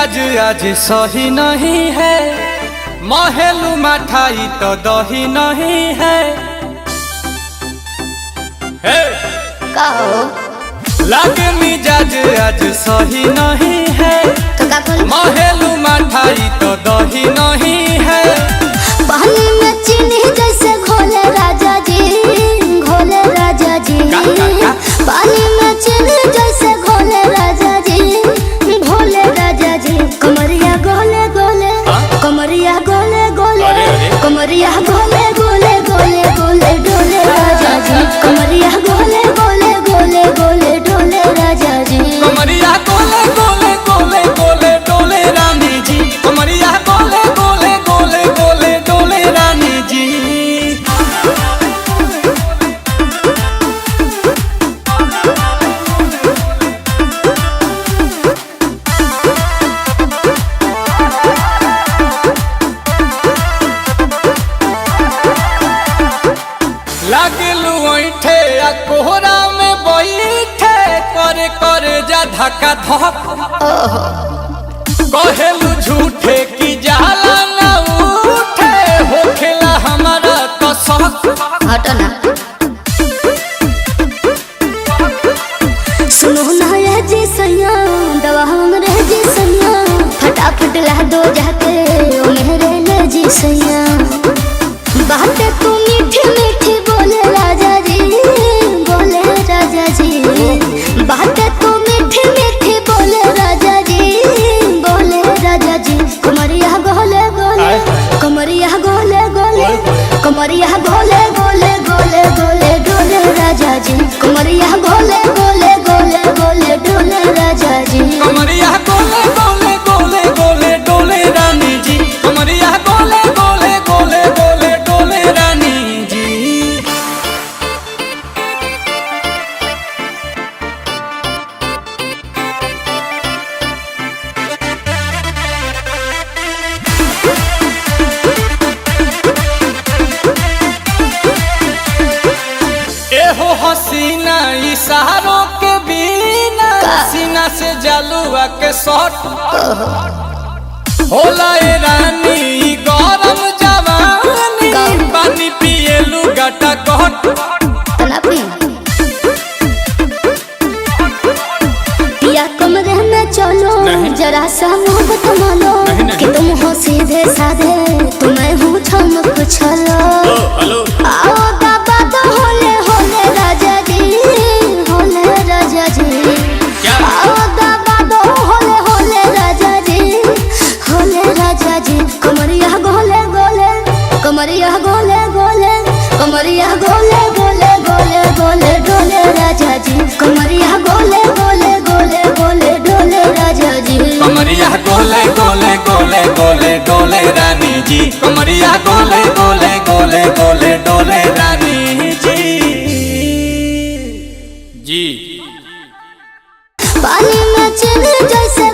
मिजाज आज सही नहीं है, महलू मठाई तो दही नहीं है। लागे मिजाज आज सही नहीं है, महलू मठाई तो दही नहीं है। पानी में चीनी जैसे घोले राजा जी, घोले राजा जी। पानी में चीनी जैसे घोले राजा जी, घोले राजा जी। कमरिया गोले गोले, कमरिया गोले गोले, कमरिया गोले गोले गोले गोले डोले राजा जी। कमरिया गोले गोले गोले गोले डोले राजा जी। कमरिया गोले गोले गोले गोले डोले रानी जी। कमरिया गोले गोले गोले गोले डोले रानी जी। लागलू ऐठे आ कोहरा में बैठे, करे करे जा धक्का धक। कहेलू झूठे की जाला ना उठे, होखेला हमारा तो शक। हटो ना। सुनो ना ये जी सैया, दवा हमरे जी सैया। फटाफट ला दो जाके ओ मेरे ले जी सैया। बातें तू मीठी मीठी बोले राजा जी, बोले राजा जी। बातें तू मीठी मीठी बोले राजा जी, बोले राजा जी। कमरिया गोले गोले, कमरिया गोले गोले, कमरिया गोले गोले गोले गोले डोले राजा जी। कमरिया गोले गोले गोले गोले डोले राजा जी। कमरिया गोले गोले गोले गोले डोले रानी जी। कमरिया गोले गोले गोले गोले डोले रानी जी। एहो हसीना इशारों के बिना, सीना से जलुआ के शॉट होला ए रानी गरम जवानी। पानी पिए लुगाटा कट पिया कमरे में चलो, जरा सा मोहब्बत मानो कि तुम हो सीधे साधे, तुम्हें हूँ छमक छलो। आओ बाबा तो होले होले राजा जी, होले राजा जी। आओ बाबा तो होले होले राजा जी, होले राजा जी। कमरिया गोले गोले, कमरिया गोले गोले, कमरिया गोले गोले गोले गोले डोले राजा जी। कमरिया गोले गोले गोले गोले डोले राजा जी। कमरिया गोले गोले गोले गोले डोले रानी जी। कमरिया गोले गोले गोले गोले डोले रानी जी। पानी में चीनी जैसे